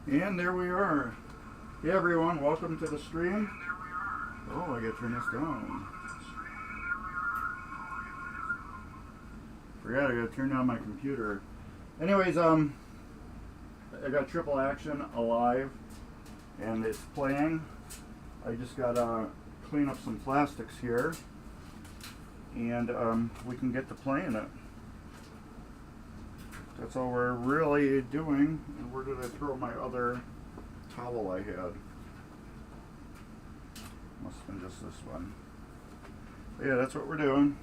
And there we are. Hey everyone, welcome to the stream. Oh, I gotta turn this down. Forgot I gotta turn down my computer. Anyways, I got Triple Action Alive and it's playing. I just gotta clean up some plastics here and we can get to playing it. That's all we're really doing. And where did I throw my other towel I had? Must have been just this one. But yeah, that's what we're doing.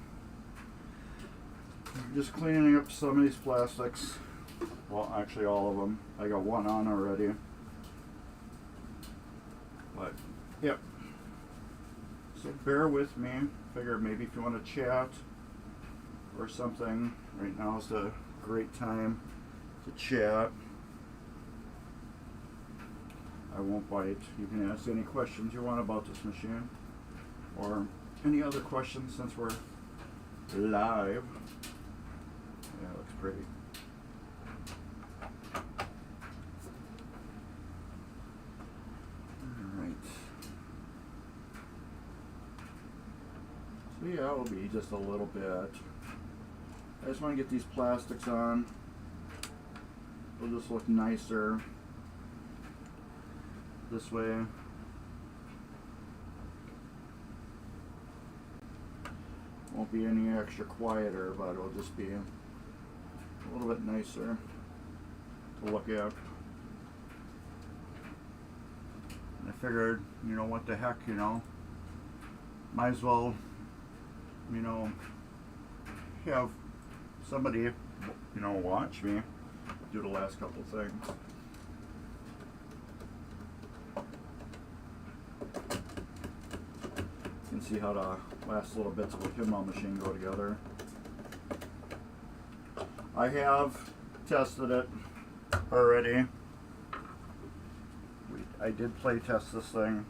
Just cleaning up some of these plastics. Well, actually all of them. I got one on already. But, yep. So bear with me. Figure maybe if you want to chat or something, right now is a great time to chat. I won't bite. You can ask any questions you want about this machine or any other questions since we're live. Yeah, it looks pretty. Alright. So yeah, it'll be just a little bit. I just want to get these plastics on. It'll just look nicer this way. Won't be any extra quieter, but it'll just be a little bit nicer to look at. And I figured, you know, what the heck, you know, might as well, you know, have somebody, you know, watch me do the last couple things. You can see how the last little bits of the pinball machine go together. I have tested it already. I did play test this thing.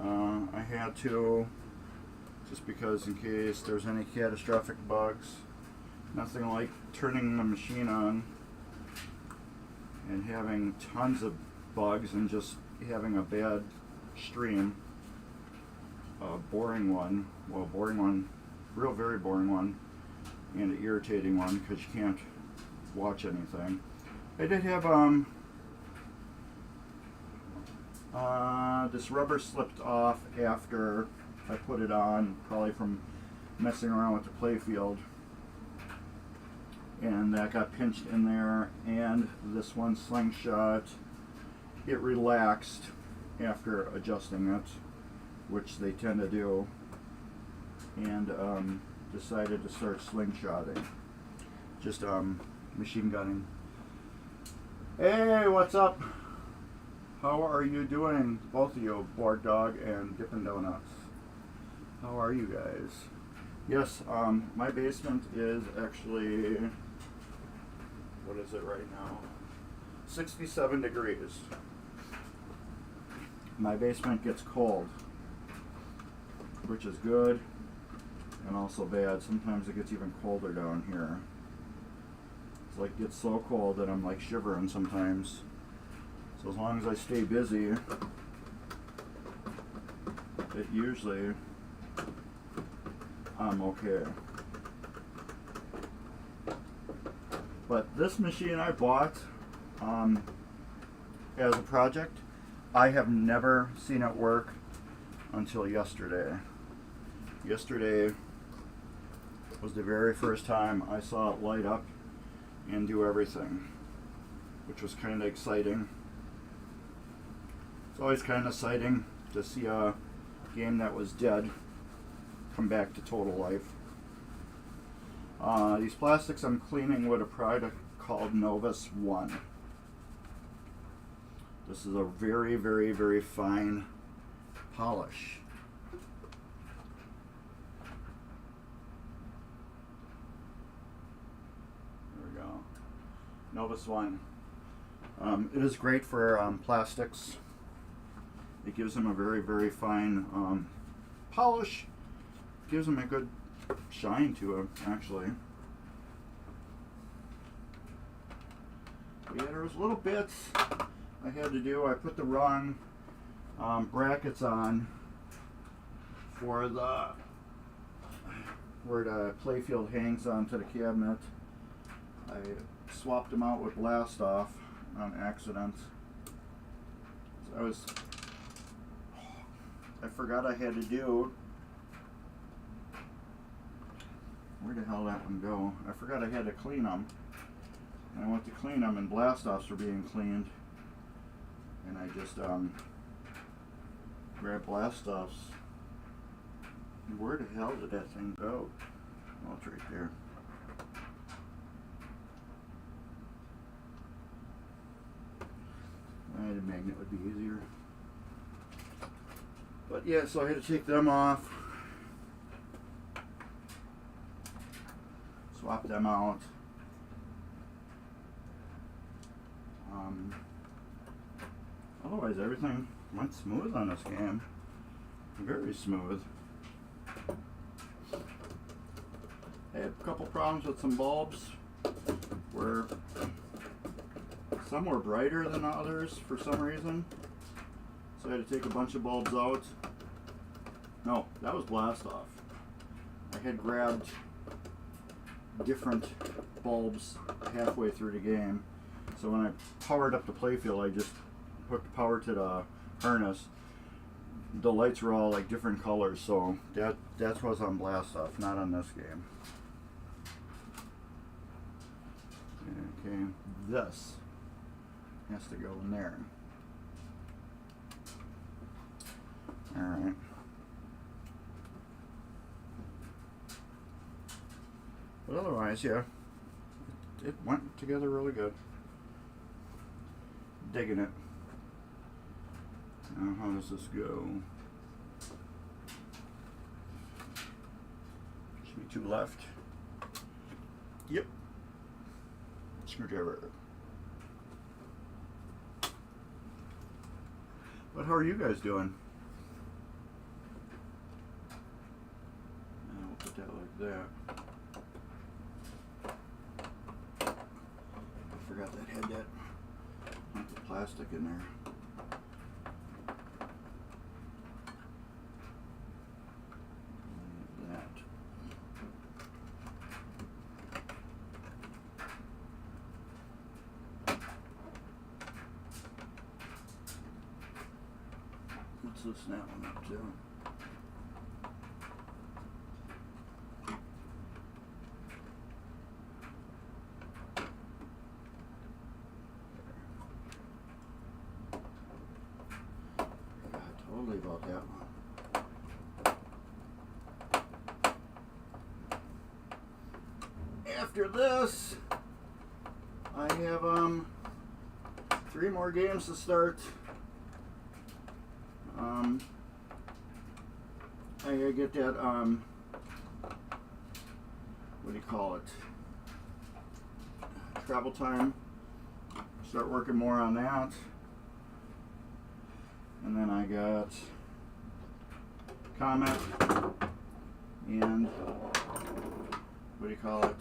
I had to, just because in case there's any catastrophic bugs. Nothing like turning the machine on and having tons of bugs and just having a bad stream. Boring one, well, boring one, real very boring one, and an irritating one because you can't watch anything. I did have this rubber slipped off after I put it on, probably from messing around with the playfield, and that got pinched in there, and this one slingshot, it relaxed after adjusting it, which they tend to do, and decided to start slingshotting. Just machine gunning. Hey, what's up? How are you doing, both of you, Board Dog and Dippin' Donuts? How are you guys? Yes, my basement is actually, what is it right now? 67 degrees. My basement gets cold, which is good and also bad. Sometimes it gets even colder down here. It's like it gets so cold that I'm like shivering sometimes. So as long as I stay busy, it usually I'm okay. But this machine I bought as a project, I have never seen it work until yesterday. Yesterday was the very first time I saw it light up and do everything, which was kind of exciting. It's always kind of exciting to see a game that was dead come back to total life. These plastics I'm cleaning with a product called Novus One. This is a very, very, very fine polish. There we go. Novus One. It is great for plastics. It gives them a very, very fine polish. Gives them a good shine to them, actually. But yeah, there was little bits I had to do. I put the wrong brackets on for where the playfield hangs onto the cabinet. I swapped them out with Blast Off on accident. So I forgot I had to do. Where the hell that one go? I forgot I had to clean them. And I went to clean them, and Blast Offs were being cleaned. And I just grabbed Blast Offs. Where the hell did that thing go? Oh, it's right there. A magnet would be easier. But yeah, so I had to take them off. Swap them out. Otherwise, everything went smooth on this game. Very smooth. I had a couple problems with some bulbs where some were brighter than others for some reason. So I had to take a bunch of bulbs out. No, that was Blast Off. I had grabbed different bulbs halfway through the game. So when I powered up the playfield, I just hooked power to the harness. The lights were all like different colors, so that was on Blast Off, not on this game. Okay, this has to go in there. Alright. But otherwise, yeah, it went together really good. Digging it. Now, how does this go? Should be 2 left. Yep. Screwdriver. But how are you guys doing? We'll put that like that. I forgot that had that hunk of plastic in there. Let's loosen that one up too. Forgot totally about that one. After this, I have 3 more games to start. I gotta get that, what do you call it? Travel Time. Start working more on that. And then I got Comet and, what do you call it?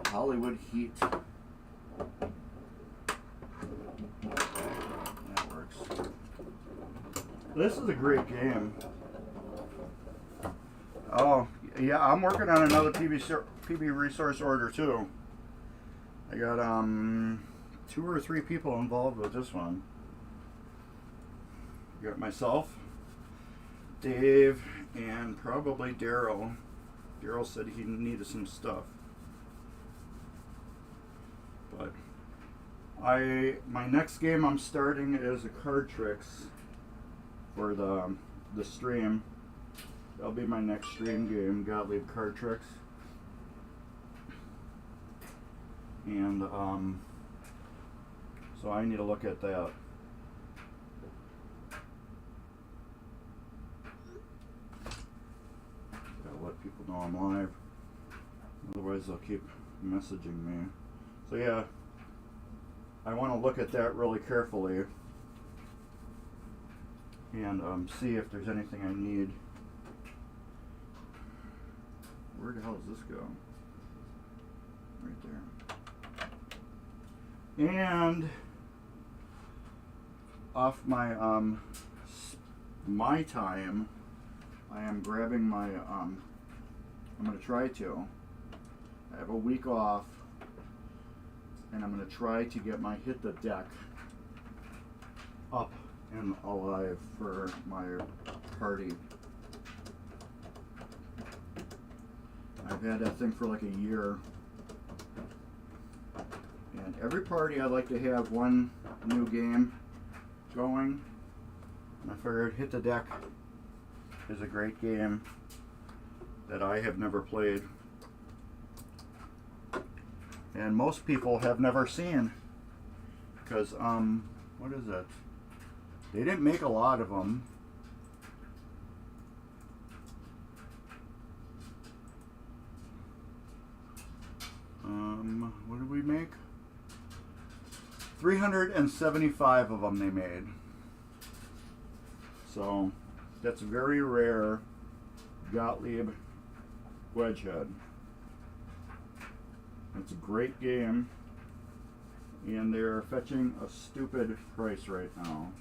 Hollywood Heat. This is a great game. Oh, yeah, I'm working on another PB resource order too. I got 2 or 3 people involved with this one. I got myself, Dave, and probably Daryl. Daryl said he needed some stuff. But my next game I'm starting is a Card Tricks for the stream. That'll be my next stream game, Gottlieb Card Tricks. And so I need to look at that. Gotta let people know I'm live. Otherwise they'll keep messaging me. So yeah, I want to look at that really carefully and see if there's anything I need. Where the hell does this go? Right there. And off my my time, I am grabbing my I'm gonna try to. I have a week off, and I'm gonna try to get my Hit the Deck up and alive for my party. I've had that thing for like a year, and every party I like to have one new game going, and I figured Hit the Deck is a great game that I have never played, and most people have never seen, because what is it? They didn't make a lot of them. What did we make? 375 of them they made. So that's very rare. Gottlieb Wedgehead. It's a great game, and they're fetching a stupid price right now.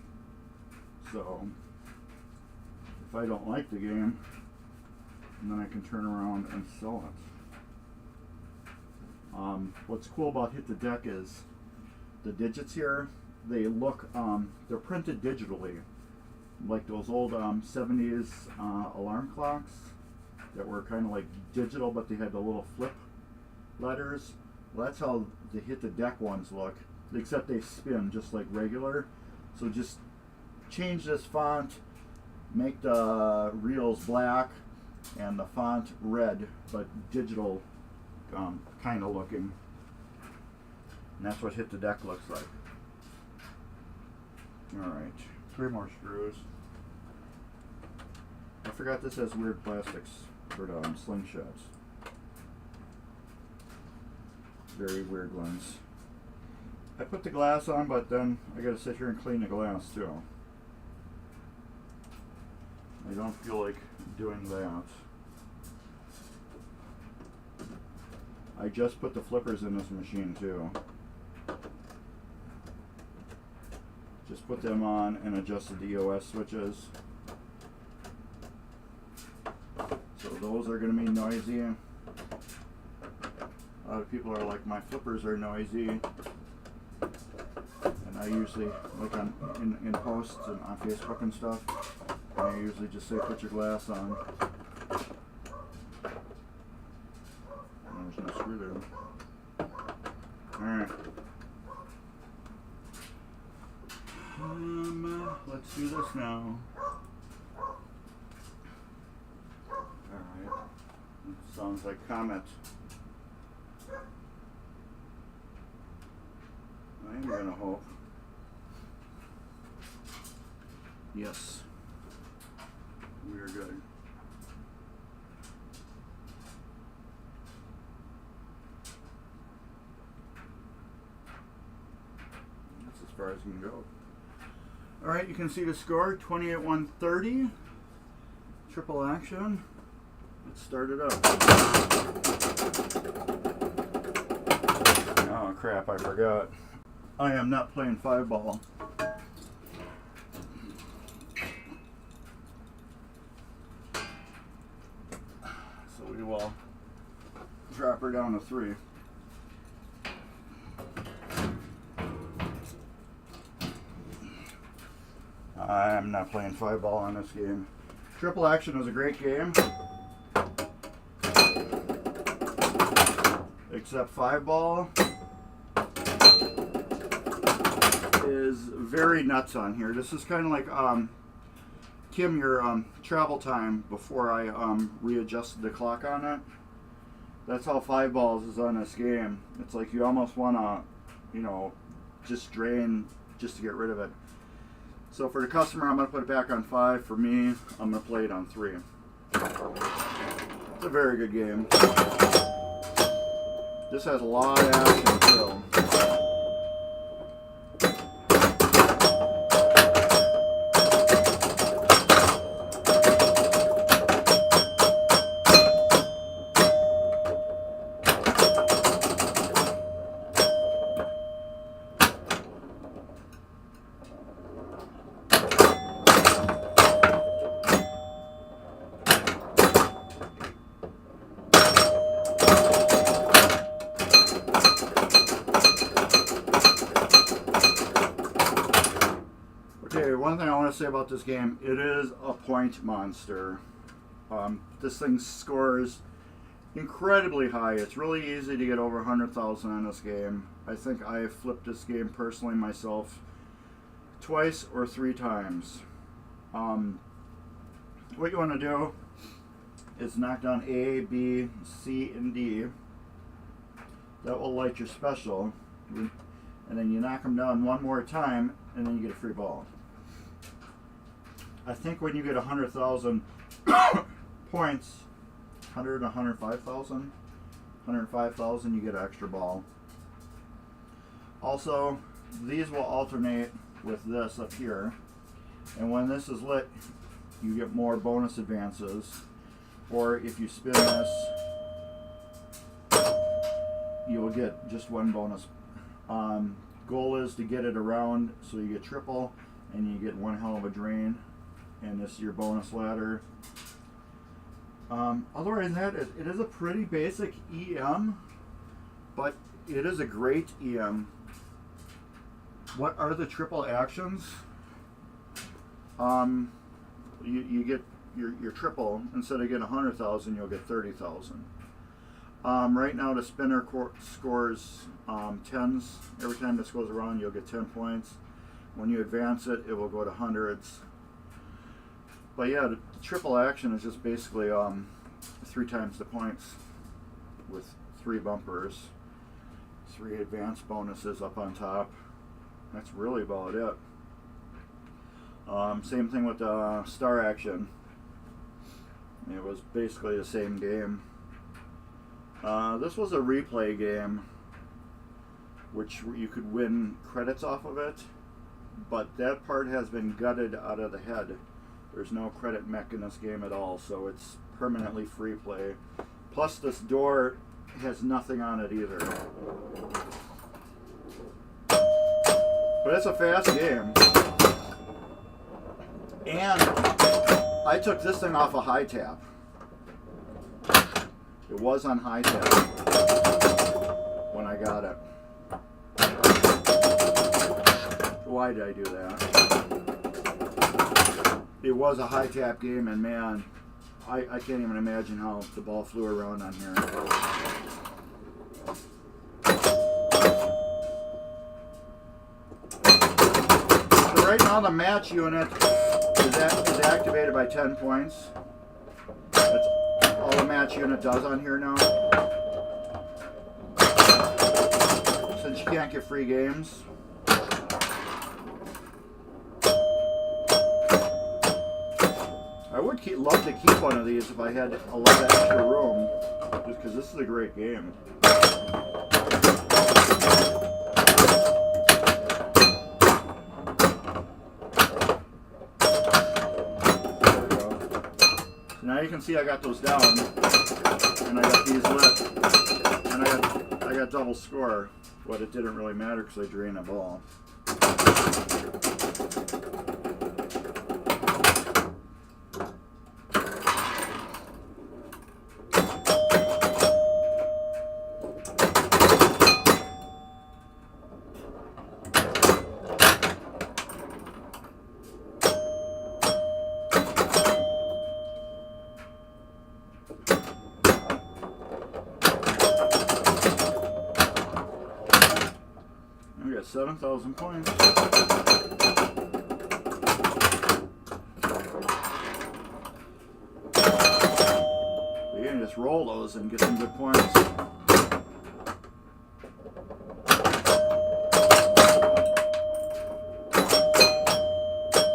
So if I don't like the game, then I can turn around and sell it. What's cool about Hit the Deck is the digits here, they look, they're printed digitally, like those old 70s alarm clocks that were kind of like digital, but they had the little flip letters. Well, that's how the Hit the Deck ones look, except they spin just like regular. So just change this font, make the reels black and the font red, but digital kind of looking. And that's what Hit the Deck looks like. Alright, 3 more screws. I forgot this has weird plastics for the slingshots. Very weird ones. I put the glass on, but then I gotta sit here and clean the glass too. I don't feel like doing that. I just put the flippers in this machine too. Just put them on and adjusted the EOS switches. So those are going to be noisy. A lot of people are like, my flippers are noisy. And I usually, like in posts and on Facebook and stuff, I usually just say put your glass on. There's no screw there. Alright. Let's do this now. Alright. Sounds like Comet. I'm gonna hope. Yes. We are good. That's as far as you can go. Alright, you can see the score, 28-130. Triple action. Let's start it up. Oh crap, I forgot. I am not playing 5-ball. So we will drop her down to 3. I'm not playing 5-ball on this game. Triple Action was a great game. Except 5-ball is very nuts on here. This is kind of like Kim, your travel time before I readjusted the clock on it. That's how 5-balls is on this game. It's like you almost want to, you know, just drain just to get rid of it. So for the customer, I'm going to put it back on 5. For me, I'm going to play it on 3. It's a very good game. This has a lot of action too. Okay, one thing I want to say about this game, it is a point monster. This thing scores incredibly high. It's really easy to get over 100,000 on this game. I think I have flipped this game personally myself twice or 3 times. What you want to do is knock down A, B, C, and D. That will light your special. And then you knock them down one more time, and then you get a free ball. I think when you get 100,000 points, 100, 105,000, 105,000, you get an extra ball. Also, these will alternate with this up here. And when this is lit, you get more bonus advances. Or if you spin this, you will get just 1 bonus. Goal is to get it around so you get triple and you get 1 hell of a drain. And this is your bonus ladder. Otherwise than that, it is a pretty basic EM, but it is a great EM. What are the triple actions? You get your triple. Instead of getting 100,000, you'll get 30,000. Right now the spinner scores 10s. Every time this goes around, you'll get 10 points. When you advance it, it will go to hundreds. But yeah, the triple action is just basically 3 times the points with 3 bumpers, 3 advanced bonuses up on top. That's really about it. Same thing with the star action. It was basically the same game. This was a replay game, which you could win credits off of it, but that part has been gutted out of the head. There's no credit mech in this game at all, so it's permanently free play. Plus, this door has nothing on it either. But it's a fast game. And I took this thing off a high tap. It was on high tap when I got it. Why did I do that? It was a high tap game, and man, I can't even imagine how the ball flew around on here. So right now the match unit is activated by 10 points. That's all the match unit does on here now. Since you can't get free games. I would love to keep one of these if I had a lot of extra room, just because this is a great game. There we go. So now you can see I got those down, and I got these lit, and I got double score, but it didn't really matter because I drained a ball. We got 7,000 points. You can just roll those and get some good points.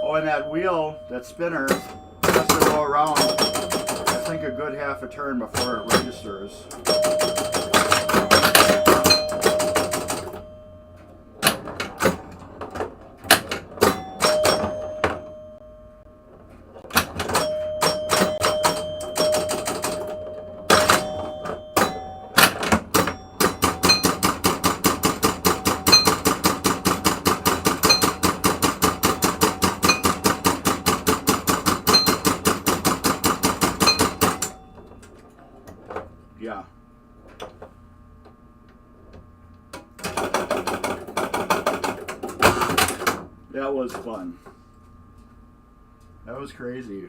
Oh, and that wheel, that spinner, has to go around, I think, a good half a turn before it registers. Yeah, That was fun. That was crazy.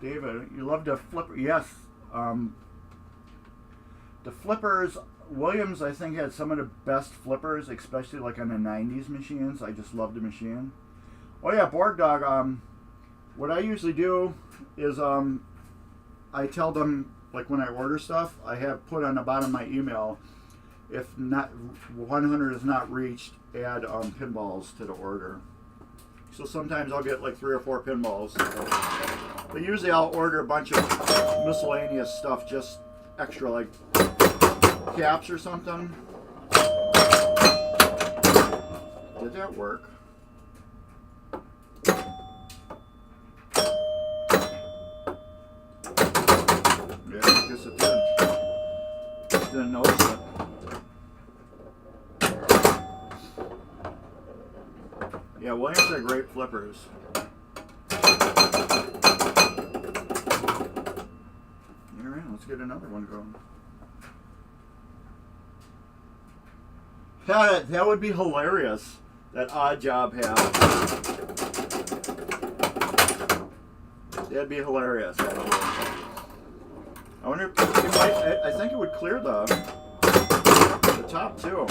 David, you love the flipper? Yes. The flippers, Williams, I think, had some of the best flippers, especially like on the 90s machines. I just love the machine. Oh yeah, Board Dog. What I usually do is I tell them, like when I order stuff, I have put on the bottom of my email, if not 100 is not reached, add pinballs to the order. So sometimes I'll get like 3 or 4 pinballs. But usually I'll order a bunch of miscellaneous stuff, just extra, like caps or something. Did that work? Yeah, I guess it did. Just didn't notice it. Yeah, Williams are great flippers. Alright, let's get another one going. That would be hilarious. That Odd Job hat. That'd be hilarious. I wonder if it might, I think it would clear the top too.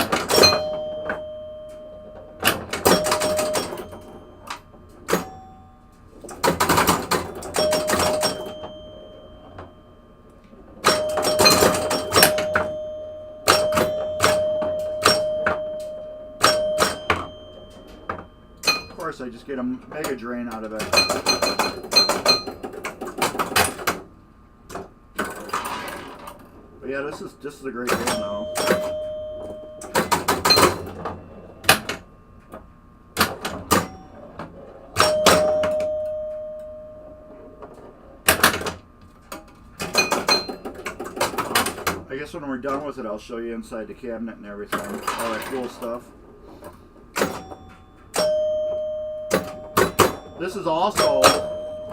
I just get a mega drain out of it. But yeah, this is a great game though. I guess when we're done with it, I'll show you inside the cabinet and everything, all that cool stuff. This is also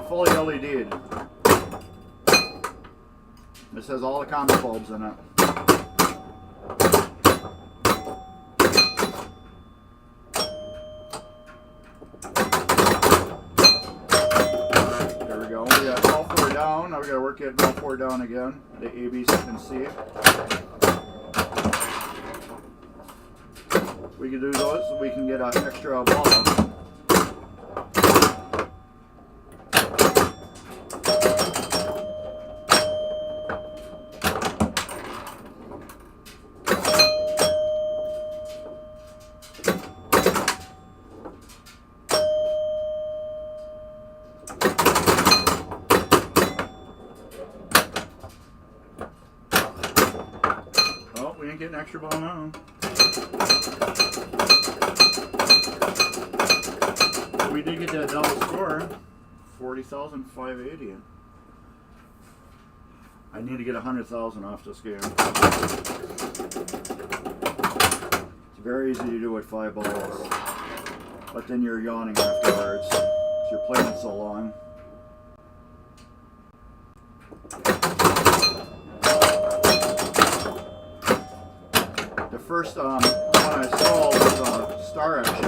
fully LED'd. This has all the comic bulbs in it. There we go. We got all 4 down. Now we got to work it all 4 down again. The A, B, and C. We can do those so we can get an extra ball. Get an extra ball now. We did get that double score, 40,580. I need to get 100,000 off this game. It's very easy to do with 5 balls, but then you're yawning afterwards because you're playing it so long. First one I saw was Star Action,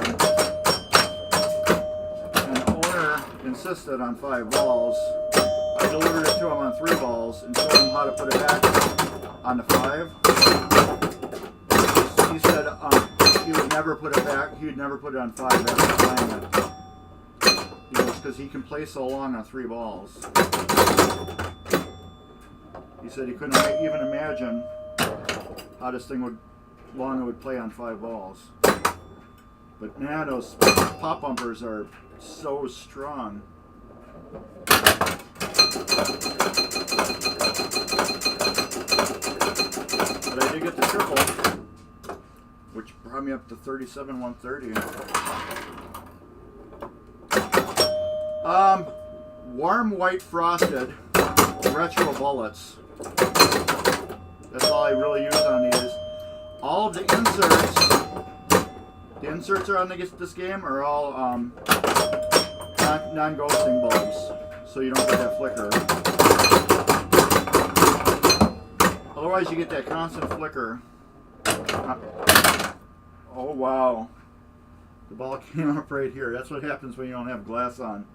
and the owner insisted on 5 balls. I delivered it to him on 3 balls and showed him how to put it back on the 5. He said he would never put it back. He would never put it on 5 after playing it. Because he can play so long on 3 balls. He said he couldn't even imagine how this thing would. Long it would play on 5 balls. But man, those pop bumpers are so strong. But I did get the triple, which brought me up to 37,130. Warm white frosted retro bullets. That's all I really use on these. All of the inserts are on this game are all non-ghosting bulbs, so you don't get that flicker. Otherwise, you get that constant flicker. Oh wow, The ball came up right here. That's what happens when you don't have glass on.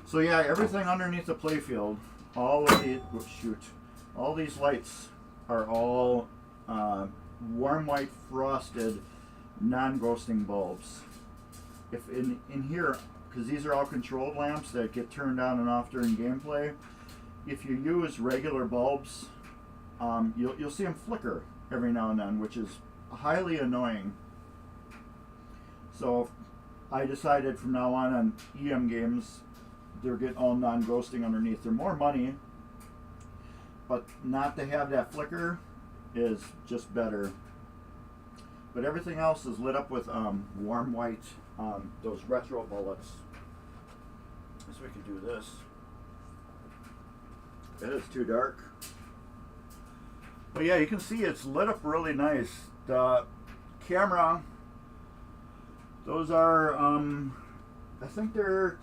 So yeah, everything underneath the playfield, all of the all these lights are all warm white frosted, non-ghosting bulbs. If in here, because these are all controlled lamps that get turned on and off during gameplay, if you use regular bulbs, you'll see them flicker every now and then, which is highly annoying. So I decided from now on EM games, they're getting all non-ghosting underneath. They're more money, but not to have that flicker is just better. But everything else is lit up with warm white, those retro bullets. So we can do this. It is too dark. But yeah, you can see it's lit up really nice. The camera, those are, I think they're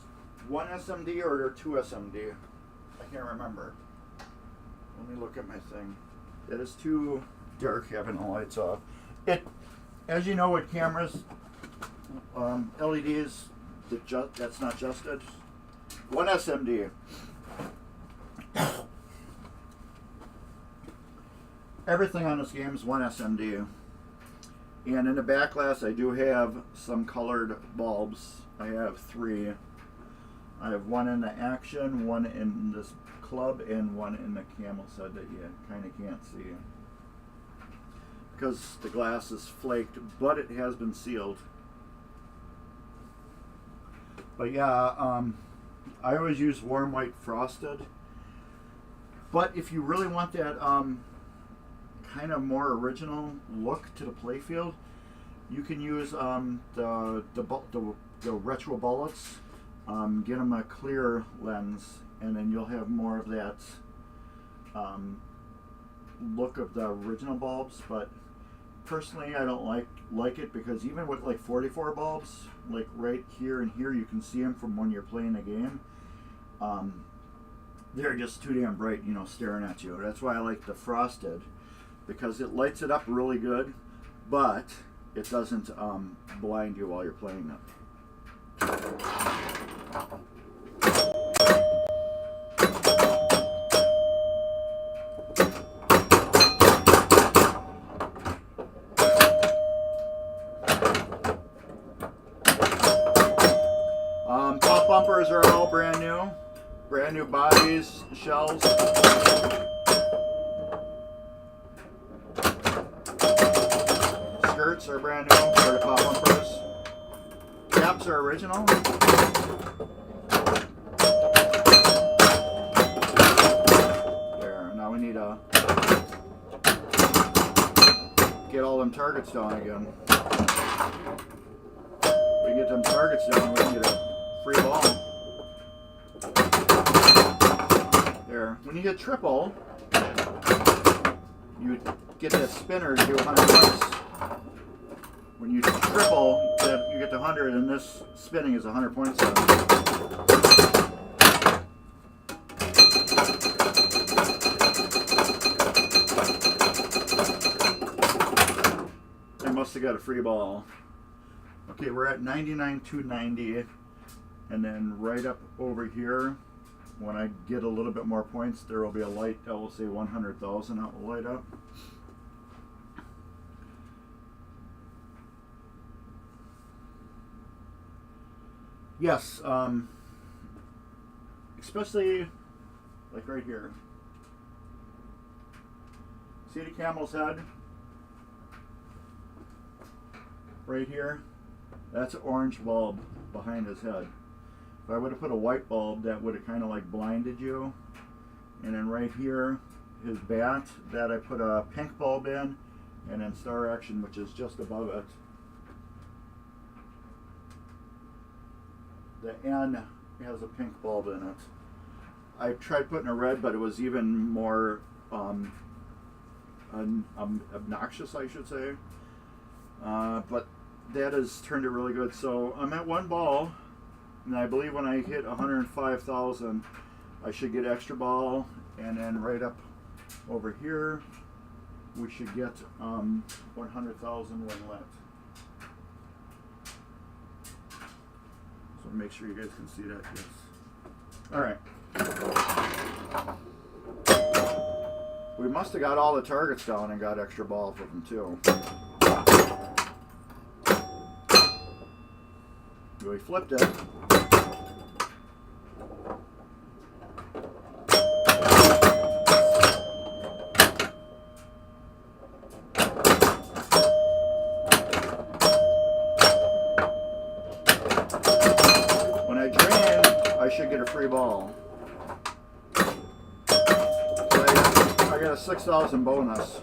1 SMD or they're 2 SMD. I can't remember. Let me look at my thing. It is too dark having the lights off. As you know with cameras, LEDs, that's not adjusted. 1 SMD. Everything on this game is 1 SMD. And in the back glass, I do have some colored bulbs. I have 3. I have 1 in the action, 1 in this club, and 1 in the camel side that you kind of can't see. Because the glass is flaked, but it has been sealed. But yeah, I always use warm white frosted. But if you really want that kind of more original look to the playfield, you can use the retro bullets. Get them a clear lens, and then you'll have more of that look of the original bulbs. But personally, I don't like it, because even with like 44 bulbs, like right here and here, you can see them from when you're playing the game. They're just too damn bright, you know, staring at you. That's why I like the frosted, because it lights it up really good, but it doesn't blind you while you're playing it. Top bumpers are all brand new bodies, shells. Skirts are brand new for the pop bumpers. Caps are original. There, now we need to get all them targets down again. If we get them targets down, we can get a free ball. There. When you get triple, you get that spinner to do 100 points. When you triple, you get to 100, and this spinning is 100 points. I must have got a free ball. Okay, we're at 99,290, and then right up over here, when I get a little bit more points, there will be a light that will say 100,000 that will light up. Yes, especially like right here. See the camel's head? Right here? That's an orange bulb behind his head. If I would have put a white bulb, that would have kind of like blinded you. And then right here, his bat, that I put a pink bulb in, and then Star Action, which is just above it. The N has a pink bulb in it. I tried putting a red, but it was even more obnoxious, I should say. But that has turned it really good. So I'm at 1 ball, and I believe when I hit 105,000, I should get extra ball, and then right up over here, we should get 100,000 when lit. So make sure you guys can see that. Yes. All right. We must have got all the targets down and got extra balls with them too. We flipped it. When I drain, I should get a free ball. I got a 6,000 bonus.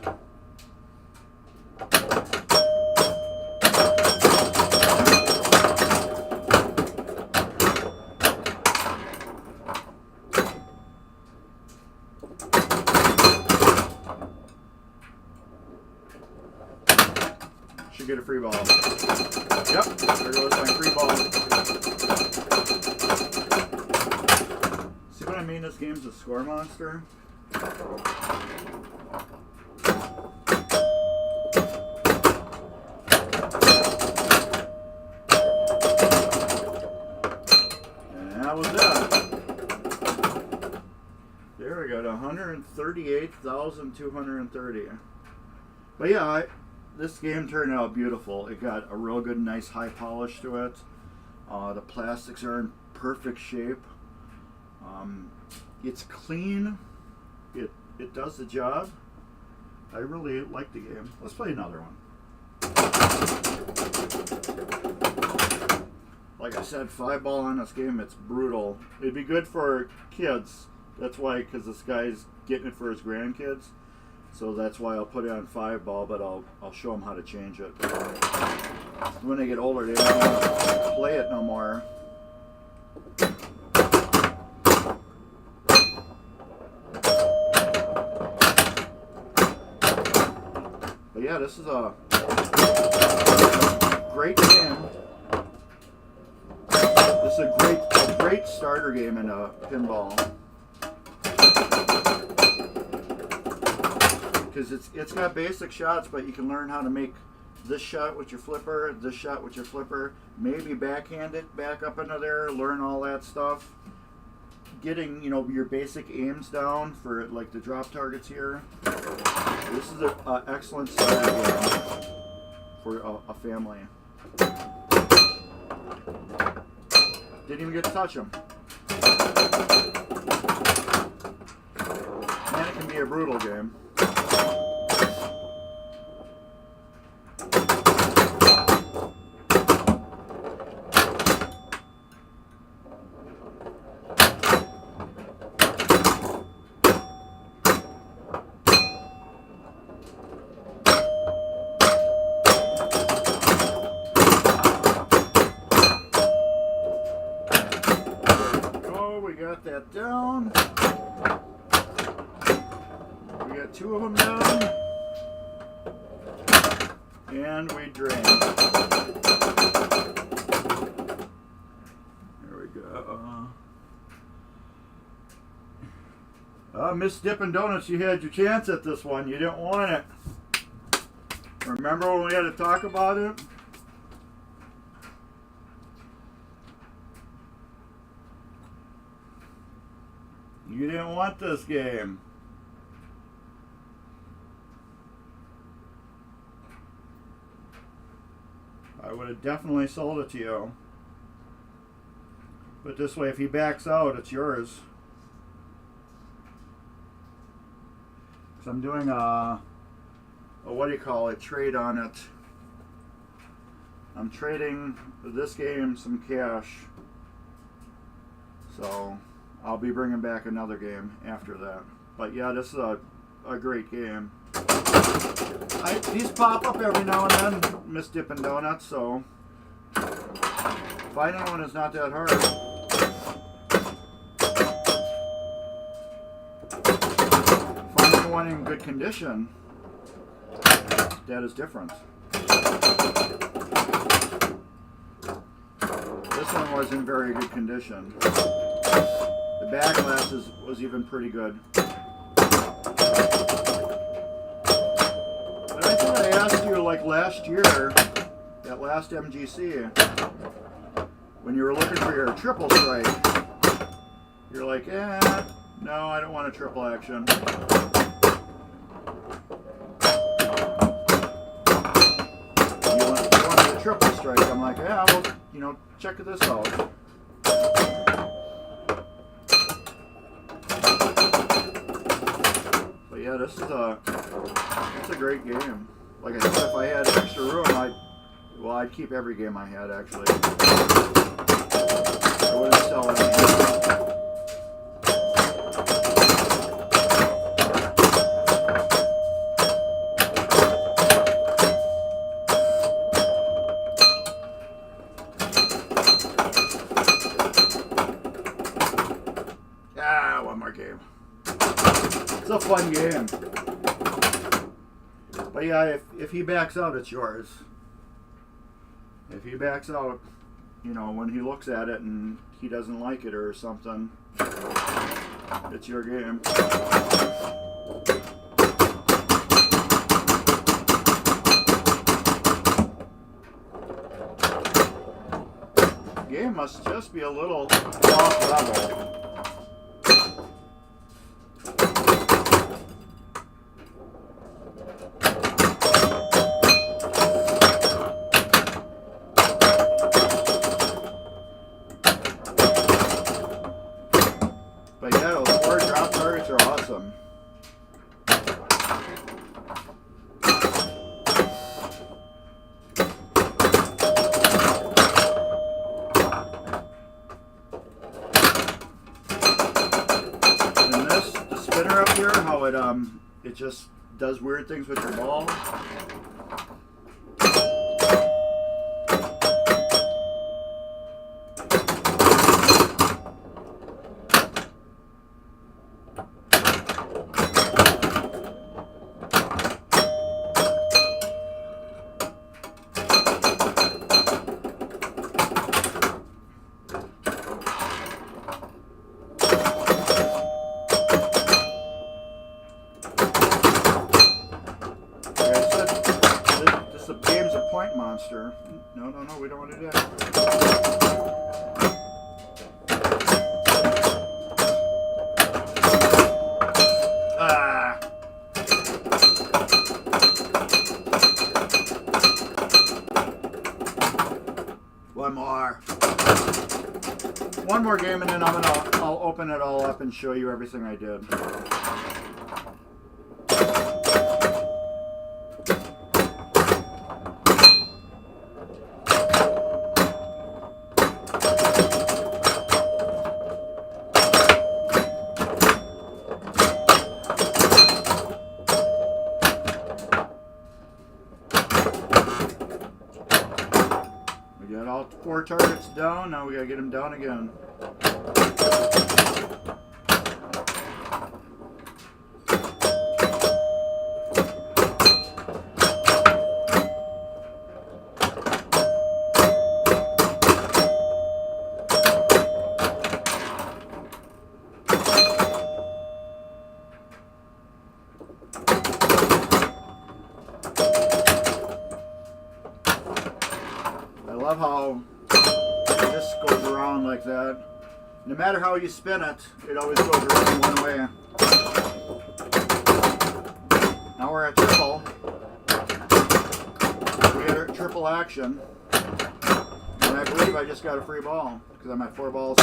Should get a free ball. Yep, there goes my free ball. See what I mean? This game's a score monster. And that was it. There we go, 138,230. But yeah, this game turned out beautiful. It got a real good, nice high polish to it. The plastics are in perfect shape. It's clean. It does the job. I really like the game. Let's play another one. Like I said, 5-ball on this game, it's brutal. It'd be good for kids. That's why, because this guy's getting it for his grandkids. So that's why I'll put it on 5-ball, but I'll show them how to change it. When they get older, they don't want to play it no more. But yeah, this is a great game. This is a great starter game in a pinball. Because it's got basic shots, but you can learn how to make this shot with your flipper, this shot with your flipper, maybe backhand it back up into there, learn all that stuff. Getting, your basic aims down for like the drop targets here. This is an excellent starter game for a family. Didn't even get to touch them. And it can be a brutal game. That down. We got 2 of them down. And we drain. There we go. Miss Dippin' Donuts, you had your chance at this one. You didn't want it. Remember when we had to talk about it? You didn't want this game. I would have definitely sold it to you. But this way, if he backs out, it's yours. So I'm doing a what do you call it, trade on it. I'm trading this game some cash. So I'll be bringing back another game after that. But yeah, this is a great game. These pop up every now and then, Miss Dippin' Donuts, so finding one is not that hard. Finding one in good condition, that is different. This one was in very good condition. The back glass was even pretty good. thought I asked you like last year, that last MGC, when you were looking for your triple strike. You're like, no, I don't want a triple action. You wanted a triple strike. I'm like, yeah, well, you know, check this out. But yeah, it's a great game. Like I said, if I had extra room, I'd keep every game I had, actually. I wouldn't sell anything. One more game. It's a fun game. But yeah, if he backs out, it's yours. If he backs out, you know, when he looks at it and he doesn't like it or something, it's your game. Game must just be a little off level. But yeah, those 4 drop targets are awesome. And this, the spinner up here, how it just does weird things with your ball. Point monster. No, we don't want to do that. One more game, and then I'll open it all up and show you everything I did. We got all 4 targets down, now we gotta get them down again. I love how this goes around like that. No matter how you spin it, it always goes around one way. Now we're at triple. We get a triple action. And I believe I just got a free ball because I'm at 4 balls.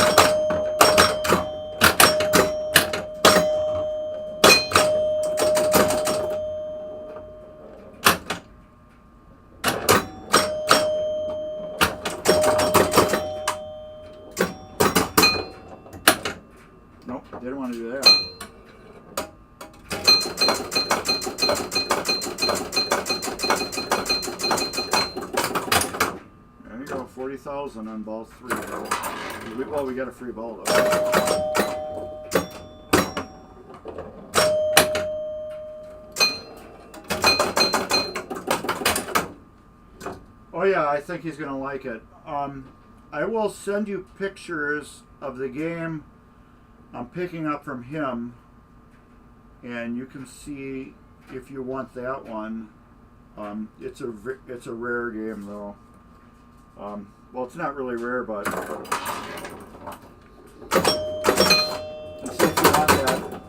Nope, didn't want to do that. There you go, 40,000 on ball 3. Well, we got a free ball though. Oh yeah, I think he's gonna like it. I will send you pictures of the game I'm picking up from him, and you can see if you want that one. It's a rare game though. Well, it's not really rare, but let's see if you want that.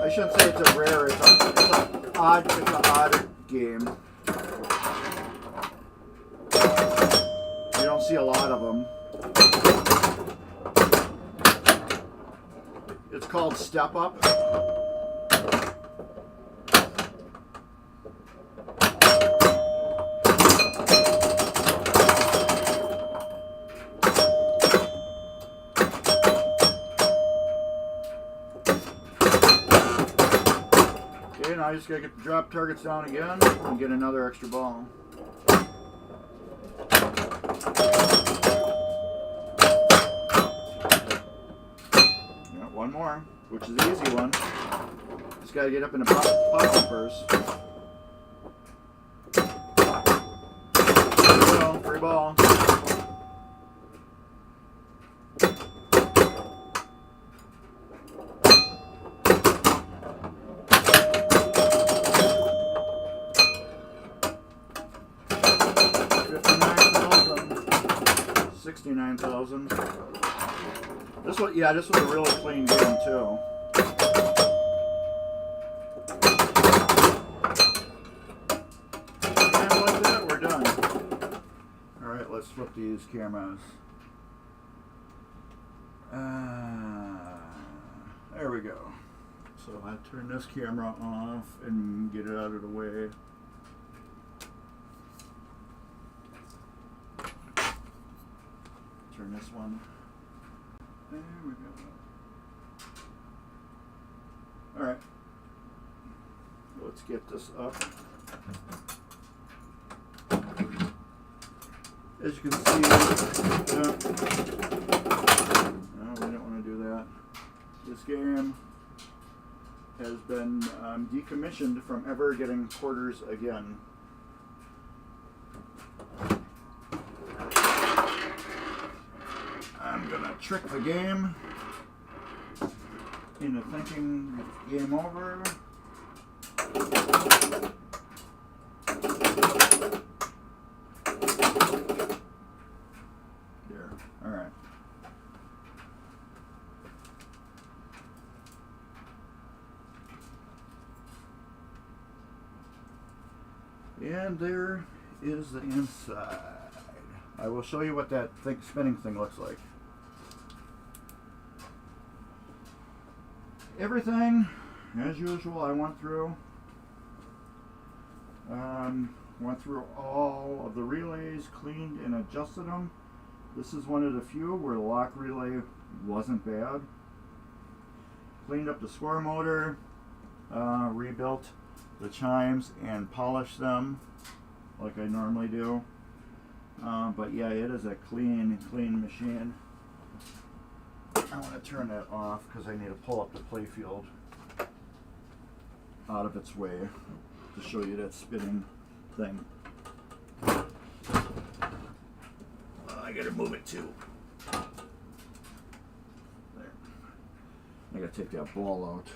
I shouldn't say it's a rare. It's an odd game. You don't see a lot of them. It's called Step Up. Okay, now I just gotta get the drop targets down again and get another extra ball. One more, which is the easy one. Just gotta get up in the pocket first. There we go, free ball. $59,000, $69,000. This was a really clean game too. And like that, we're done. All right, let's flip these cameras. There we go. So I turn this camera off and get it out of the way. Turn this one. There we go. Alright. Let's get this up. As you can see, no, we don't want to do that. This game has been decommissioned from ever getting quarters again. I'm gonna trick the game into thinking it's game over. There. Alright. And there is the inside. I will show you what that spinning thing looks like. Everything, as usual, I went through. Went through all of the relays, cleaned and adjusted them. This is one of the few where the lock relay wasn't bad. Cleaned up the square motor, rebuilt the chimes and polished them like I normally do. But yeah, it is a clean machine. I want to turn that off because I need to pull up the playfield out of its way to show you that spinning thing. I gotta move it too. There. I gotta take that ball out.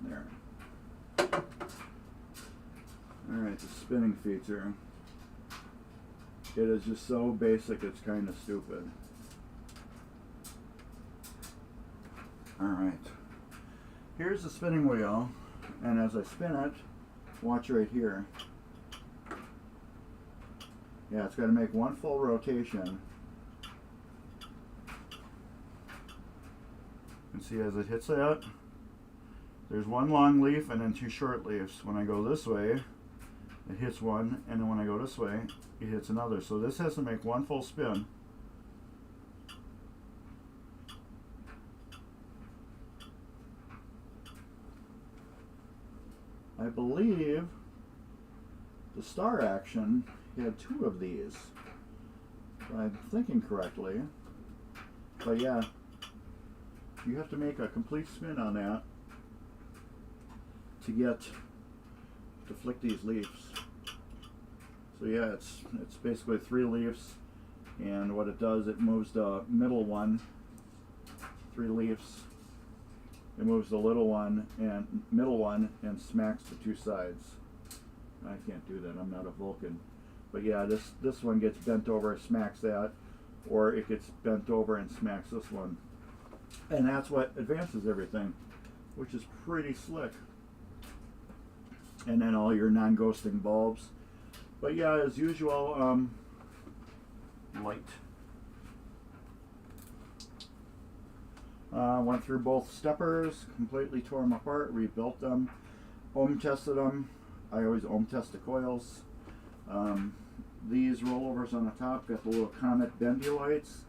There. Alright, the spinning feature. It is just so basic, it's kind of stupid. Alright. Here's the spinning wheel, and as I spin it, watch right here. Yeah, it's got to make one full rotation. You can see as it hits that, there's one long leaf and then two short leaves. When I go this way, it hits one, and then when I go this way, it hits another. So this has to make one full spin. I believe the Star Action had two of these, if I'm thinking correctly. But yeah, you have to make a complete spin on that to flick these leaves. So yeah, it's basically 3 leaves And what it does, it moves the middle one, 3 leaves. It moves the little one and middle one and smacks the 2 sides. I can't do that, I'm not a Vulcan. But yeah, this one gets bent over, smacks that, or it gets bent over and smacks this one. And that's what advances everything, which is pretty slick. And then all your non-ghosting bulbs. But yeah, as usual, light. Went through both steppers, completely tore them apart, rebuilt them, ohm tested them. I always ohm test the coils. These rollovers on the top got the little Comet bendy lights.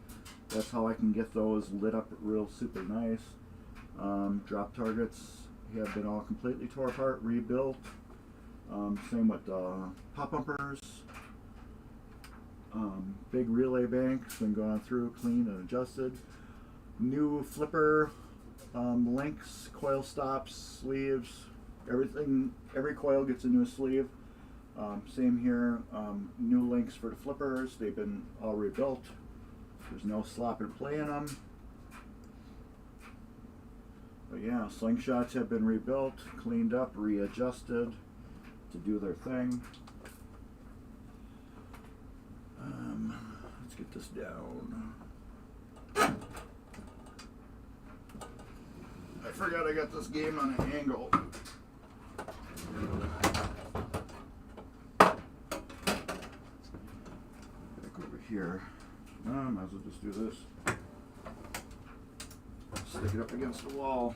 That's how I can get those lit up real super nice. Drop targets have been all completely tore apart, rebuilt. Same with pop bumpers. Big relay bank's been gone through, cleaned and adjusted. New flipper links, coil stops, sleeves, everything. Every coil gets a new sleeve. Same here. New links for the flippers. They've been all rebuilt. There's no slop and play in them. But yeah, slingshots have been rebuilt, cleaned up, readjusted to do their thing. Let's get this down. I forgot I got this game on an angle. Back over here. Might as well just do this. Stick it up against the wall.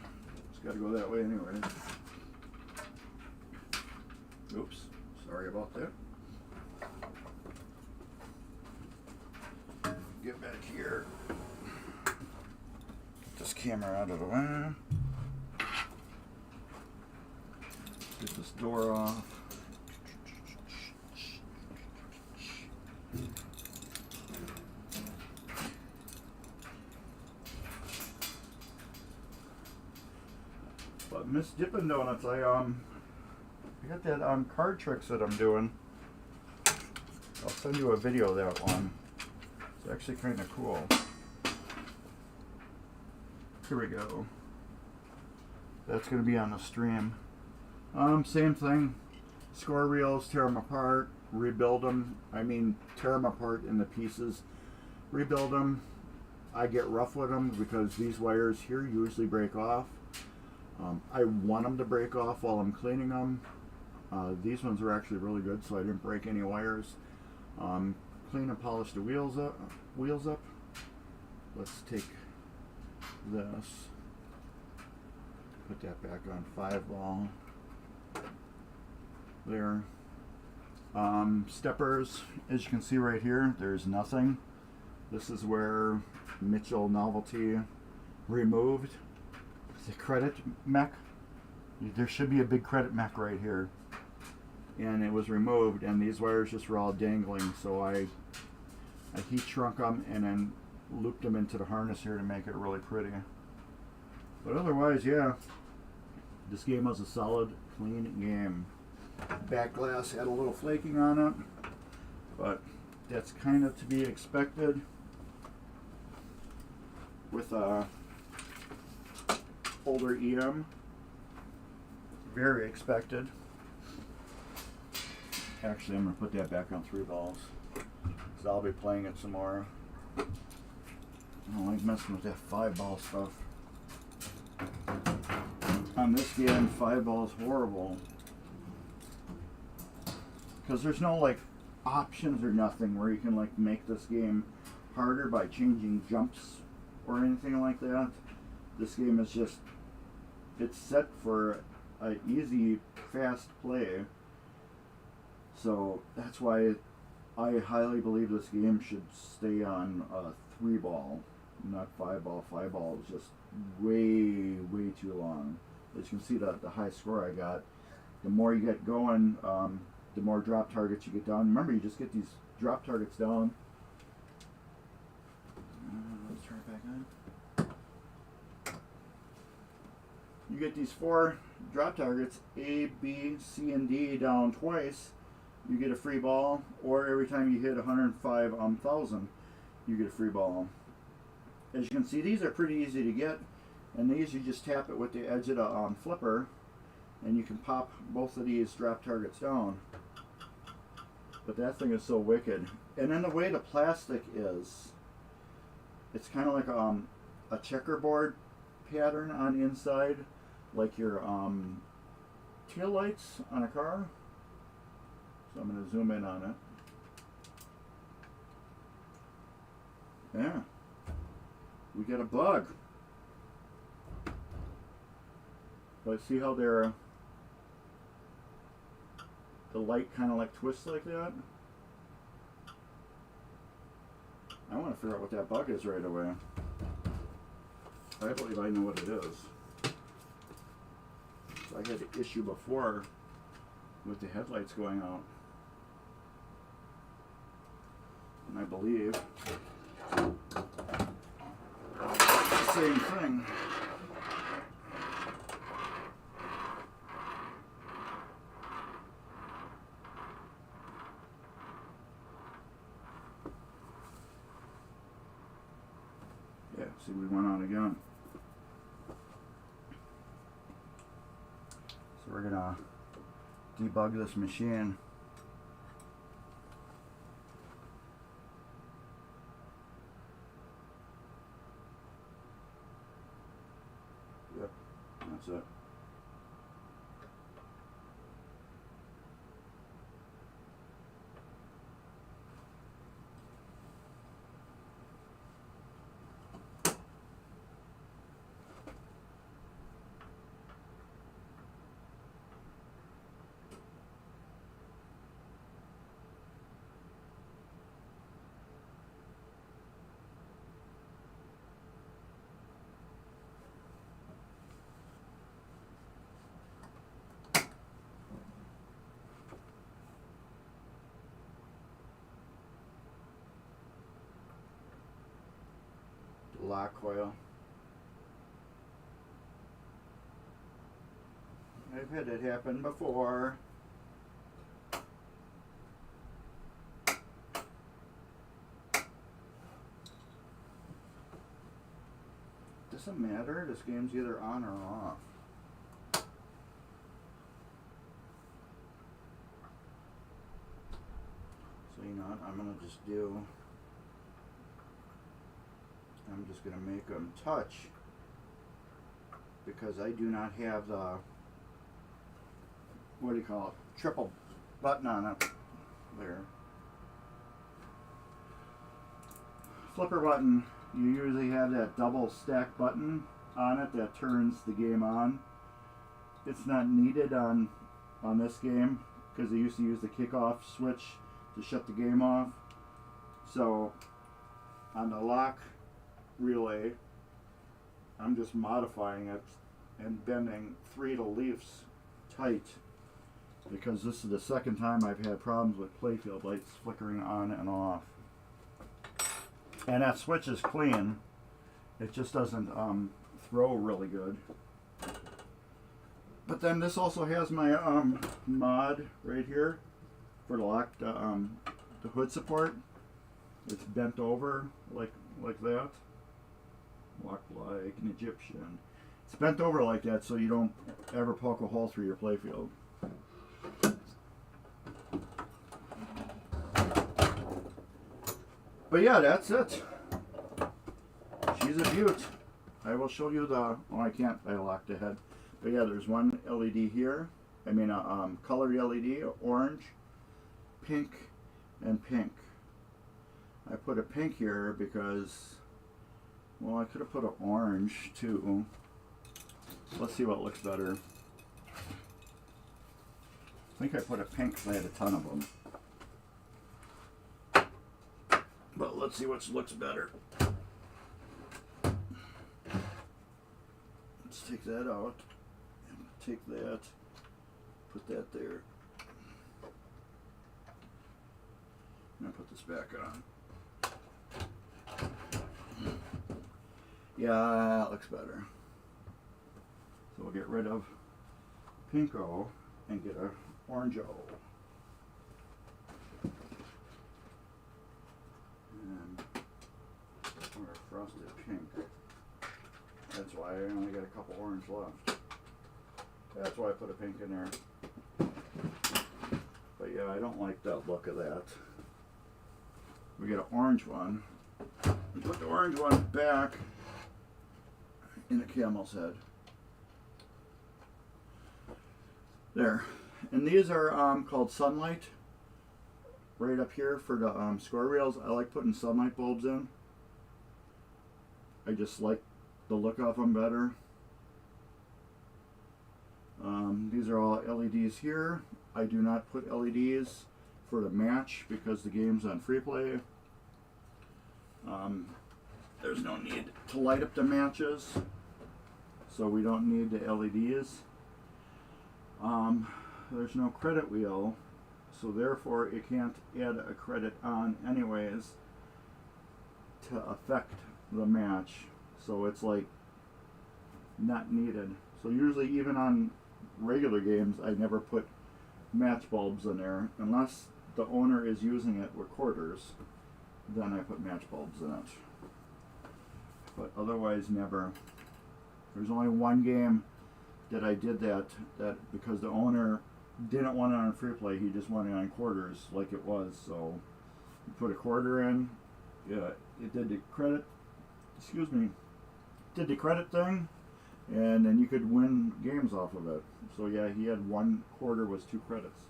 It's got to go that way anyway. Oops, sorry about that. Get back here. Get this camera out of the way. Get this door off. But Miss Dippin' Donuts, I got that card tricks that I'm doing. I'll send you a video of that one. It's actually kind of cool. Here we go. That's going to be on the stream. Same thing. Score reels, tear them apart, rebuild them. I mean, tear them apart into pieces, rebuild them. I get rough with them because these wires here usually break off. I want them to break off while I'm cleaning them. These ones are actually really good, so I didn't break any wires. Clean and polish the wheels up. Let's take this, put that back on 5-ball. There. Steppers, as you can see right here, there's nothing. This is where Mitchell Novelty removed the credit mech. There should be a big credit mech right here. And it was removed, and these wires just were all dangling, so I heat shrunk them and then looped them into the harness here to make it really pretty. But otherwise, yeah, this game was a solid, clean game. Back glass had a little flaking on it, but that's kind of to be expected with older EM. Very expected. Actually, I'm going to put that back on 3 balls because I'll be playing it some more. I don't like messing with that 5-ball stuff. On this game, 5-ball is horrible because there's no like options or nothing where you can like make this game harder by changing jumps or anything like that. This game is just, it's set for an easy, fast play. So that's why I highly believe this game should stay on 3-ball, not 5-ball. 5-ball is just way, way too long. As you can see, the high score I got, the more you get going, the more drop targets you get down. Remember, you just get these drop targets down. Let's turn it back on. You get these 4 drop targets, A, B, C, and D down twice. You get a free ball, or every time you hit 105,000. you get a free ball. As you can see, these are pretty easy to get, and these you just tap it with the edge of the flipper, and you can pop both of these drop targets down. But that thing is so wicked. And then the way the plastic is, it's kind of like a checkerboard pattern on the inside, like your tail lights on a car. So I'm going to zoom in on it. Yeah, we got a bug. But see how the light kind of like twists like that? I want to figure out what that bug is right away. I believe I know what it is. I had an issue before with the headlights going out. And I believe the same thing. Yeah, see, we went on again. So we're gonna debug this machine. Yep, that's it. Lock coil. I've had it happen before. Doesn't matter, this game's either on or off. So you know what, I'm just gonna make them touch, because I do not have the, what do you call it, triple button on it. There. Flipper button, you usually have that double stack button on it that turns the game on. It's not needed on this game, because they used to use the kickoff switch to shut the game off. So on the lock relay, I'm just modifying it and bending 3 of the leaves tight, because this is the second time I've had problems with playfield lights flickering on and off. And that switch is clean, it just doesn't throw really good. But then this also has my mod right here for the lock, the hood support. It's bent over like that. Walk like an Egyptian. It's bent over like that so you don't ever poke a hole through your playfield. But yeah, that's it. She's a beaut. I will show you the, oh I can't, I locked the head. But yeah, there's one LED here. I mean a colored LED, orange, pink, and pink. I put a pink here because, well, I could have put an orange too. Let's see what looks better. I think I put a pink because I had a ton of them. But let's see what looks better. Let's take that out. Take that. Put that there. And put this back on. Yeah, that looks better. So we'll get rid of pinko and get a orangeo. And a couple orange left. That's why I put a pink in there. But yeah, I don't like that look of that. We get an orange one. And put the orange one back in the camel's head. There. And these are called Sunlight. Right up here for the score reels. I like putting sunlight bulbs in. I just like the look of them better. These are all LEDs here. I do not put LEDs for the match because the game's on free play. There's no need to light up the matches, so we don't need the LEDs. There's no credit wheel, so therefore it can't add a credit on anyways to affect the match. So it's like not needed. So usually even on regular games I never put match bulbs in there unless the owner is using it with quarters. Then I put match bulbs in it. But otherwise never. There's only one game that I did that because the owner didn't want it on free play, he just wanted it on quarters like it was. So you put a quarter in, yeah, it did the credit, did the credit thing, and then you could win games off of it. So yeah, he had 1 quarter was 2 credits.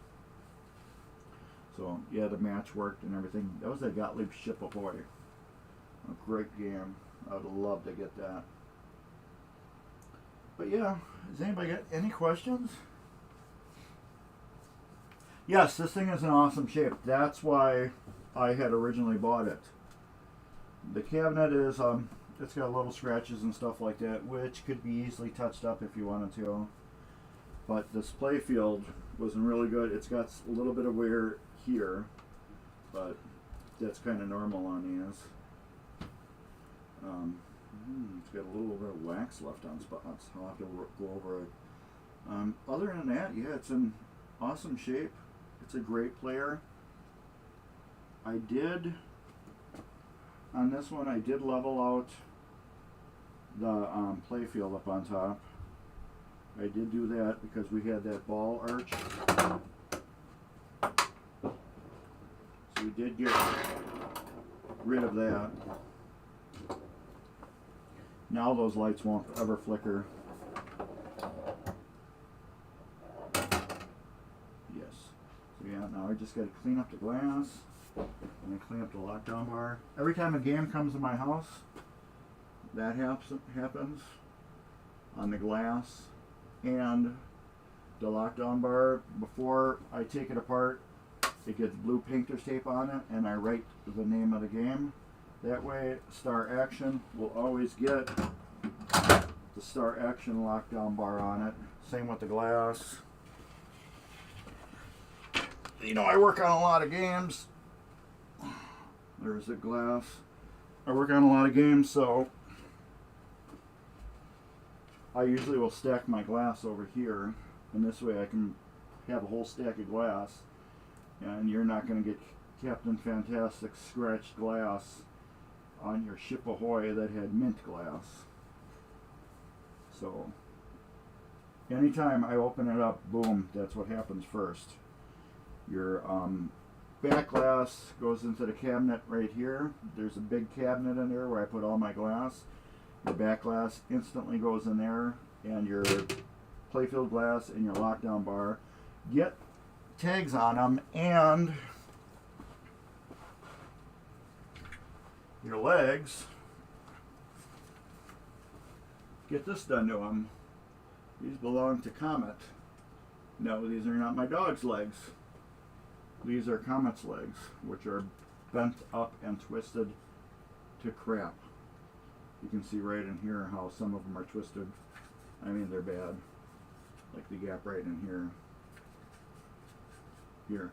So yeah, the match worked and everything. That was a Gottlieb Ship Ahoy. A great game. I'd love to get that. But yeah, does anybody got any questions? Yes, this thing is an awesome shape. That's why I had originally bought it. The cabinet is, it's got little scratches and stuff like that, which could be easily touched up if you wanted to. But this play field wasn't really good. It's got a little bit of wear here, but that's kind of normal on these. It's got a little bit of wax left on spots. I'll have to go over it. Other than that, yeah, it's in awesome shape. It's a great player. I did, on this one, I did level out the play field up on top. I did do that because we had that ball arch. So we did get rid of that. Now those lights won't ever flicker. Yes. So yeah, now I just got to clean up the glass and clean up the lockdown bar. Every time a game comes to my house, that happens on the glass and the lockdown bar. Before I take it apart, it gets blue painter's tape on it, and I write the name of the game. That way, Star Action will always get the Star Action lockdown bar on it. Same with the glass. You know, I work on a lot of games. There's the glass. I work on a lot of games, so I usually will stack my glass over here, and this way I can have a whole stack of glass, and you're not going to get Captain Fantastic scratched glass on your Ship Ahoy that had mint glass. So anytime I open it up, boom, that's what happens first. Your back glass goes into the cabinet right here. There's a big cabinet in there where I put all my glass. Your back glass instantly goes in there, and your playfield glass and your lockdown bar get tags on them, and your legs get this done to them. These belong to Comet. No, these are not my dog's legs. These are Comet's legs, which are bent up and twisted to crap. You can see right in here how some of them are twisted. I mean, they're bad. Like the gap right in here. Here.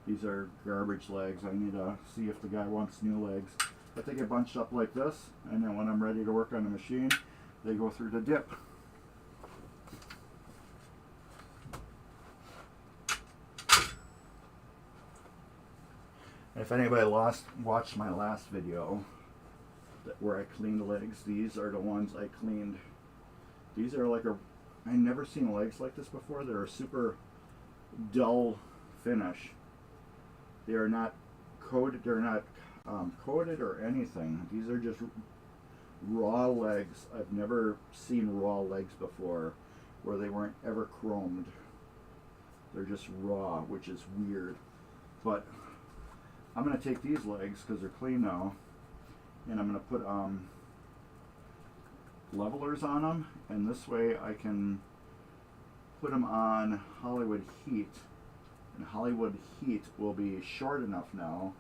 These are garbage legs. I need to see if the guy wants new legs. But they get bunched up like this, and then when I'm ready to work on the machine, they go through the dip. If anybody watched my last video where I cleaned legs, these are the ones I cleaned These are like I never seen legs like this before. They're a super dull finish. They are not coated. They're not coated or anything. These are just raw legs. I've never seen raw legs before where they weren't ever chromed. They're just raw, which is weird. But I'm going to take these legs because they're clean now, and I'm going to put levelers on them, and this way I can put them on Hollywood Heat, and Hollywood Heat will be short enough now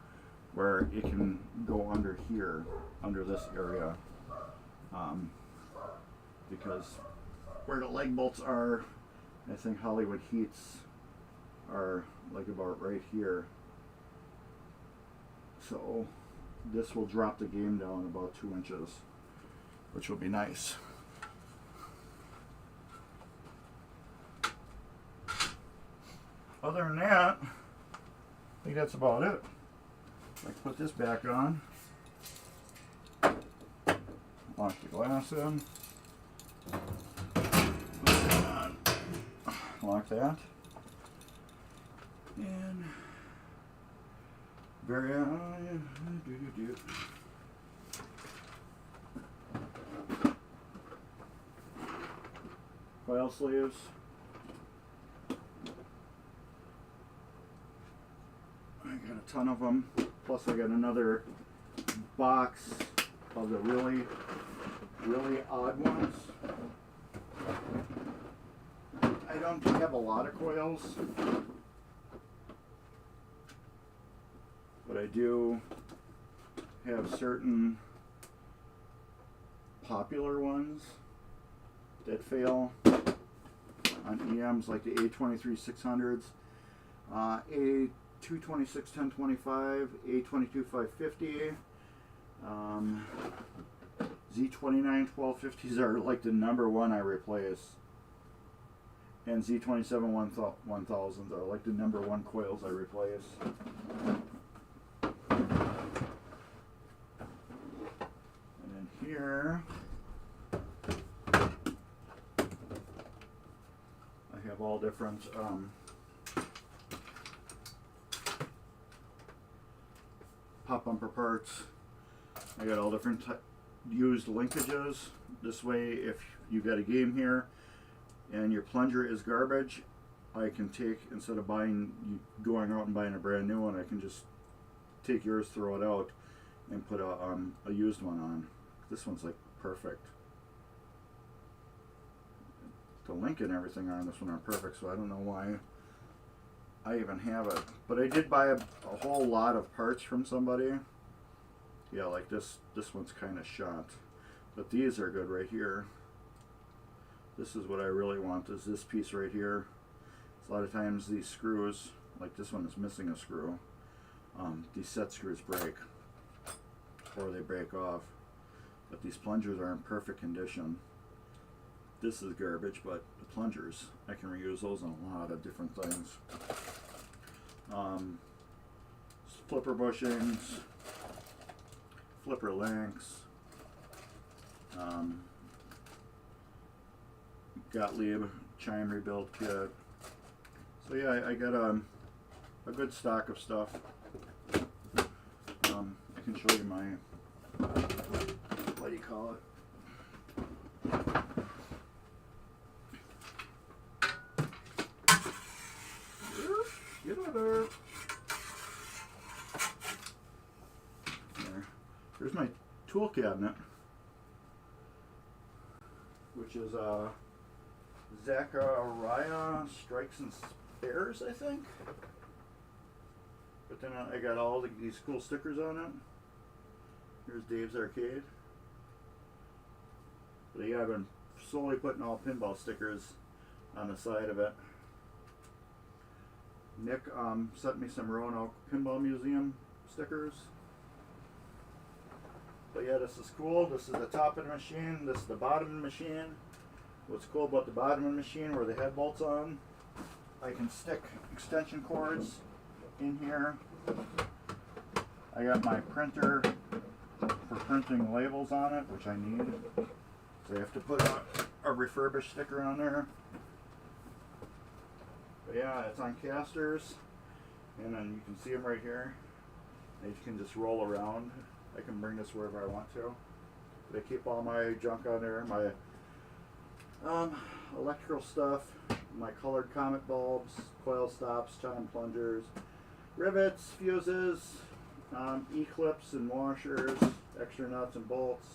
where it can go under here, under this area, because where the leg bolts are, I think Hollywood Heats are like about right here. So this will drop the game down about 2 inches, which will be nice. Other than that, I think that's about it. I can put this back on, lock the glass in, put that on, lock that, and coil sleeves. I got a ton of them. Plus I got another box of the really odd ones. I don't have a lot of coils, but I do have certain popular ones that fail on EMs, like the A23-600s, A226-1025, A22-550, Z29-1250s are like the number one I replace, and Z27-1000s are like the number one coils I replace. And then here I have all different pop bumper parts. I got all different used linkages. This way, if you got a game here and your plunger is garbage, I can take, instead of going out and buying a brand new one, I can just take yours, throw it out, and put a used one on. This one's like perfect. The link and everything on this one are perfect, so I don't know why I even have it. But I did buy a whole lot of parts from somebody. Yeah, like this one's kind of shot. But these are good right here. This is what I really want, is this piece right here. A lot of times these screws, like this one is missing a screw. These set screws break, or they break off. But these plungers are in perfect condition. This is garbage, but the plungers, I can reuse those on a lot of different things. Flipper bushings, flipper links, Gottlieb chime rebuild kit. So yeah, I got a good stock of stuff. I can show you my, what do you call it? Get over there. There's my tool cabinet, which is Zachariah Strikes and Spares, I think. But then I got all these cool stickers on it. Here's Dave's Arcade. But yeah, I've been slowly putting all pinball stickers on the side of it. Nick sent me some Roanoke Pinball Museum stickers. But yeah, this is cool. This is the top of the machine. This is the bottom of the machine. What's cool about the bottom of the machine, where the head bolt's on, I can stick extension cords in here. I got my printer for printing labels on it, which I need. So I have to put a refurbished sticker on there. But yeah, it's on casters, and then you can see them right here. And you can just roll around. I can bring this wherever I want to. They keep all my junk on there, my electrical stuff, my colored comet bulbs, coil stops, chime plungers, rivets, fuses, E-clips and washers, extra nuts and bolts,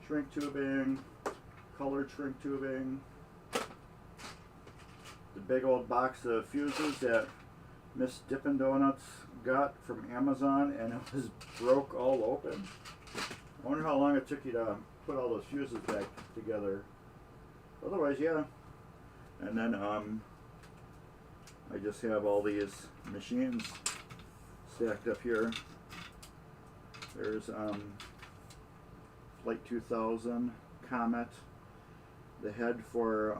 shrink tubing, colored shrink tubing, the big old box of fuses that Miss Dippin' Donuts got from Amazon, and it was broke all open. I wonder how long it took you to put all those fuses back together. Otherwise, yeah. And then I just have all these machines stacked up here. There's Flight 2000 Comet, the head for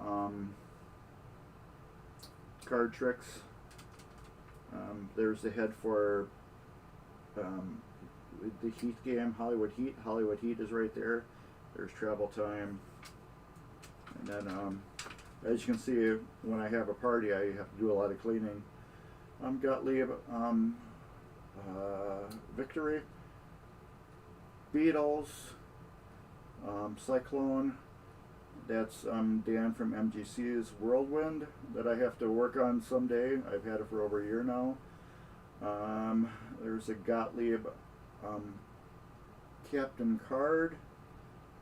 card tricks. There's the head for the Heat game, Hollywood Heat. Hollywood Heat is right there. There's Travel Time. And then, as you can see, when I have a party, I have to do a lot of cleaning. Gottlieb, Victory, Beatles, Cyclone. That's Dan from MGC's Whirlwind that I have to work on someday. I've had it for over a year now. There's a Gottlieb Captain Card,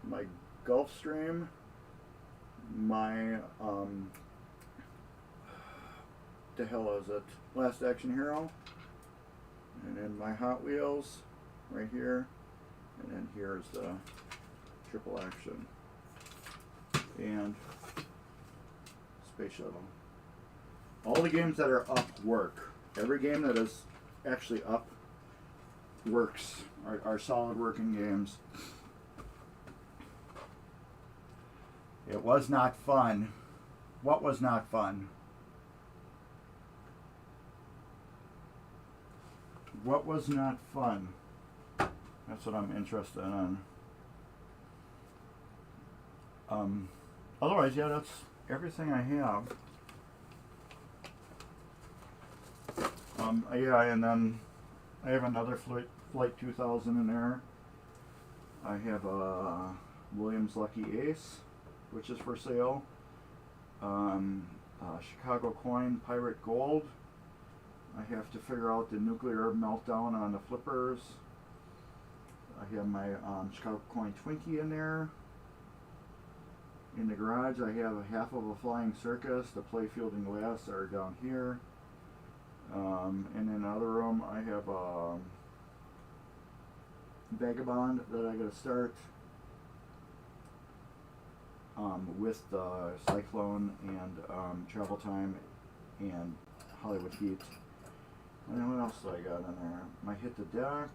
my Gulfstream, my the hell is it? Last Action Hero, and then my Hot Wheels right here, and then here's the Triple Action and Space Shuttle. All the games that are up work. Every game that is actually up works, are solid working games. It was not fun. What was not fun? What was not fun? That's what I'm interested in. Otherwise, yeah, that's everything I have. Yeah, and then I have another Flight 2000 in there. I have a Williams Lucky Ace, which is for sale. Chicago Coin Pirate Gold. I have to figure out the nuclear meltdown on the flippers. I have my Chicago Coin Twinkie in there. In the garage, I have a half of a Flying Circus. The Playfield and Glass are down here. And in another room, I have a Vagabond that I gotta start with the Cyclone and Travel Time and Hollywood Heat. And then what else do I got in there? My Hit the Deck,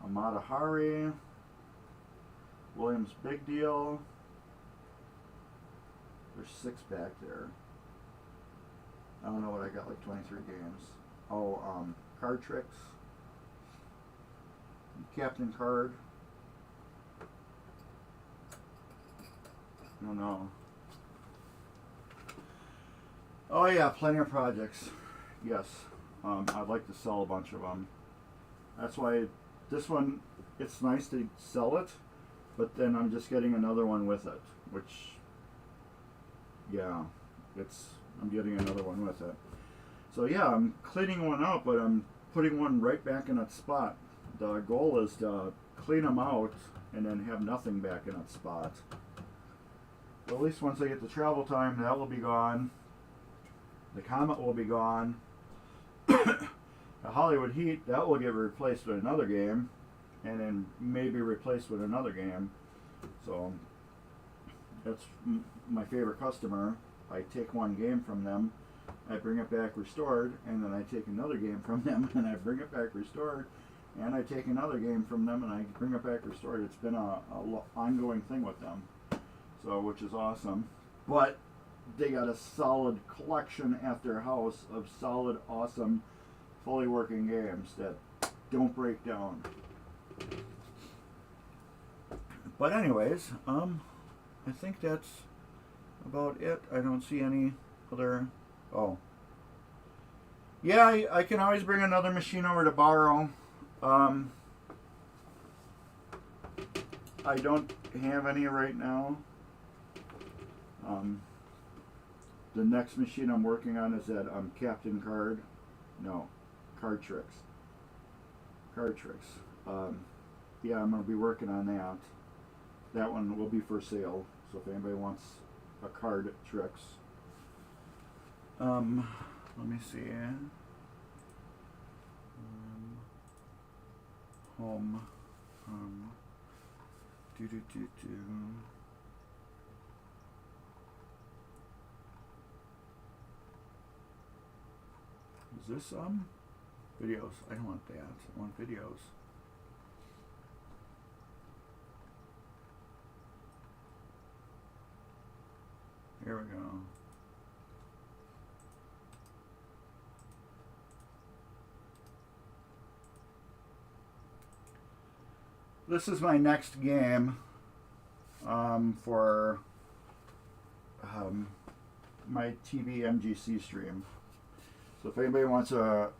a Mata Hari, Williams Big Deal. There's 6 back there. I don't know what I got, like 23 games. Oh, Card Tricks, Captain Card. I don't know. Oh yeah, plenty of projects. Yes, I'd like to sell a bunch of them. That's why this one, it's nice to sell it, but then I'm just getting another one with it, which, yeah, I'm getting another one with it. So yeah, I'm cleaning one out, but I'm putting one right back in its spot. The goal is to clean them out and then have nothing back in its spot. But at least once I get the Travel Time, that will be gone. The Comet will be gone. The Hollywood Heat, that will get replaced with another game, and then maybe replaced with another game. So that's my favorite customer. I take one game from them, I bring it back restored, and then I take another game from them, and I bring it back restored, and I take another game from them, and I bring it back restored. It's been a ongoing thing with them, so which is awesome. But they got a solid collection at their house of solid, awesome, fully working games that don't break down. But anyways, I think that's about it. I don't see any other. Oh. Yeah, I can always bring another machine over to borrow. I don't have any right now. The next machine I'm working on is that Captain Card. No, Card Tricks. Card Tricks. Yeah, I'm going to be working on that. That one will be for sale. So if anybody wants a Card Tricks. Let me see. Home. Do. Is this videos? I don't want that. I want videos. Here we go. This is my next game for my TV MGC stream. So if anybody wants a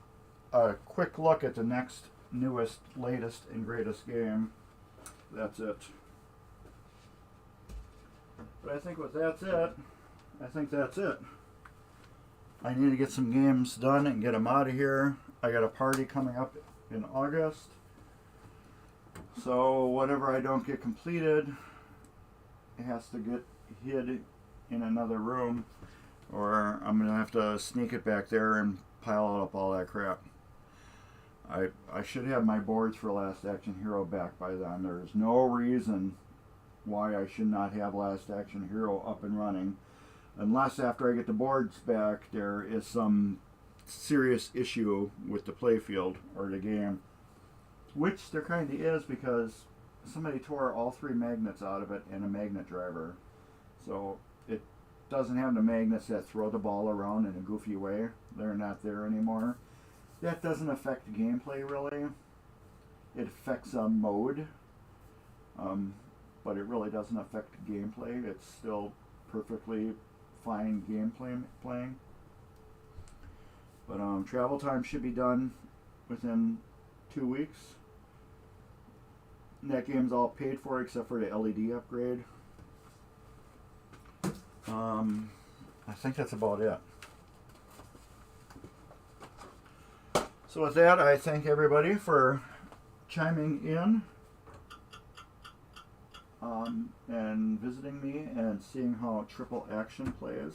quick look at the next, newest, latest, and greatest game, that's it. But I think that's it. I need to get some games done and get them out of here. I got a party coming up in August. So whatever I don't get completed, it has to get hid in another room, or I'm going to have to sneak it back there and pile up all that crap. I should have my boards for Last Action Hero back by then. There's no reason why I should not have Last Action Hero up and running, unless after I get the boards back there is some serious issue with the playfield or the game, which there kind of is, because somebody tore all 3 magnets out of it and a magnet driver. So it doesn't have the magnets that throw the ball around in a goofy way. They're not there anymore. That doesn't affect gameplay really. It affects a mode, but it really doesn't affect gameplay. It's still perfectly fine gameplay playing. But travel time should be done within 2 weeks. And that game's all paid for except for the LED upgrade. I think that's about it. So with that, I thank everybody for chiming in and visiting me and seeing how Triple Action plays.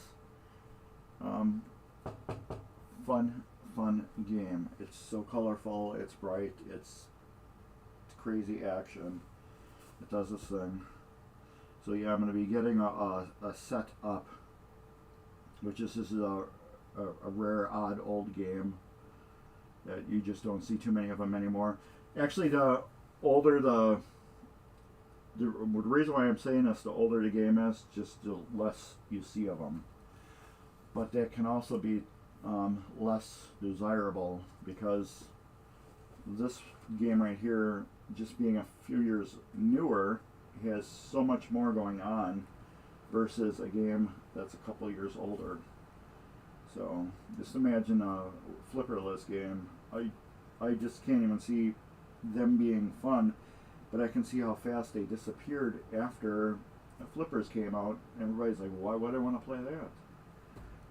Fun game. It's so colorful, it's bright, it's crazy action. It does this thing. So yeah, I'm going to be getting a set up, which this is a rare, odd, old game that you just don't see too many of them anymore. Actually, the older the reason why I'm saying this, the older the game is, just the less you see of them. But that can also be less desirable, because this game right here, just being a few years newer, has so much more going on versus a game that's a couple years older. So just imagine a flipperless game. I just can't even see them being fun, but I can see how fast they disappeared after the flippers came out. Everybody's like, why would I want to play that?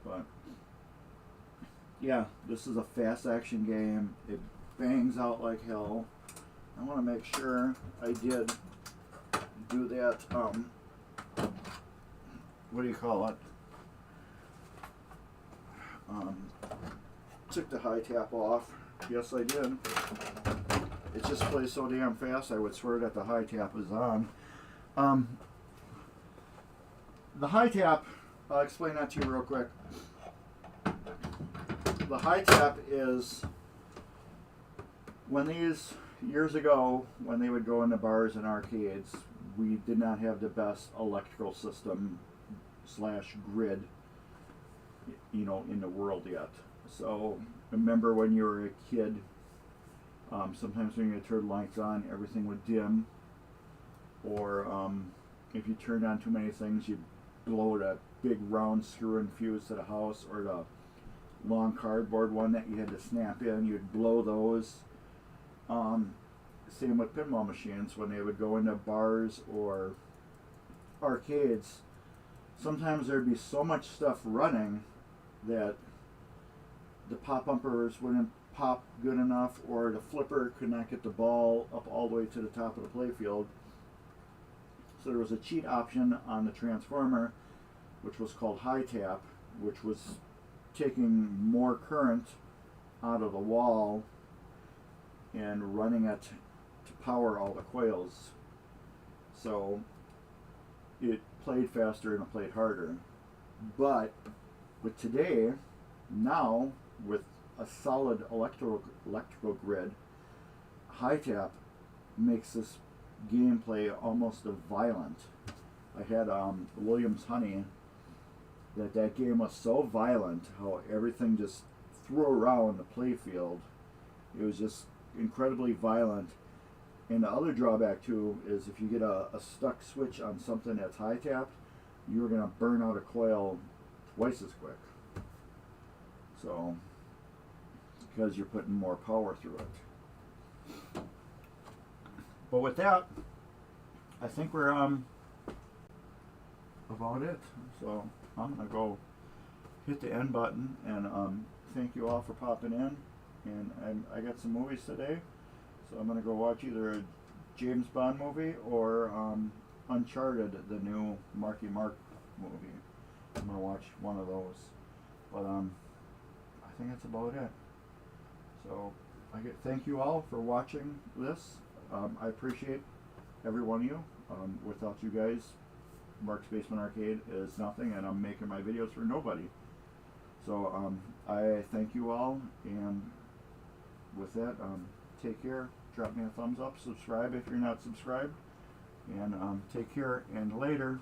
But yeah, this is a fast action game. It bangs out like hell. I want to make sure I did do that, what do you call it? Took the high tap off. Yes, I did. It just plays so damn fast, I would swear that the high tap is on. The high tap, I'll explain that to you real quick. The high tap is when these, years ago, when they would go into bars and arcades, we did not have the best electrical system / grid, you know, in the world yet. So remember when you were a kid, sometimes when you turn lights on, everything would dim, or if you turned on too many things, you'd blow the big round screw-in fuse to the house, or the long cardboard one that you had to snap in, you'd blow those. Same with pinball machines. When they would go into bars or arcades, sometimes there'd be so much stuff running that the pop bumpers wouldn't pop good enough, or the flipper could not get the ball up all the way to the top of the playfield. So there was a cheat option on the transformer, which was called high tap, which was taking more current out of the wall and running it to power all the coils. So it played faster and it played harder. But with today, now with a solid electrical grid, high tap makes this gameplay almost violent. I had Williams Honey, that game was so violent, how everything just threw around the playfield. It was just incredibly violent. And the other drawback too is if you get a stuck switch on something that's high tapped, you're going to burn out a coil twice as quick. So, because you're putting more power through it. But with that, I think we're about it. So I'm gonna go hit the end button and thank you all for popping in. And I got some movies today, so I'm gonna go watch either a James Bond movie or Uncharted, the new Marky Mark movie. I'm gonna watch one of those. But I think that's about it. So thank you all for watching this. I appreciate every one of you. Without you guys, Mark's Basement Arcade is nothing, and I'm making my videos for nobody. So I thank you all, and with that, take care. Drop me a thumbs up, subscribe if you're not subscribed, and take care, and later.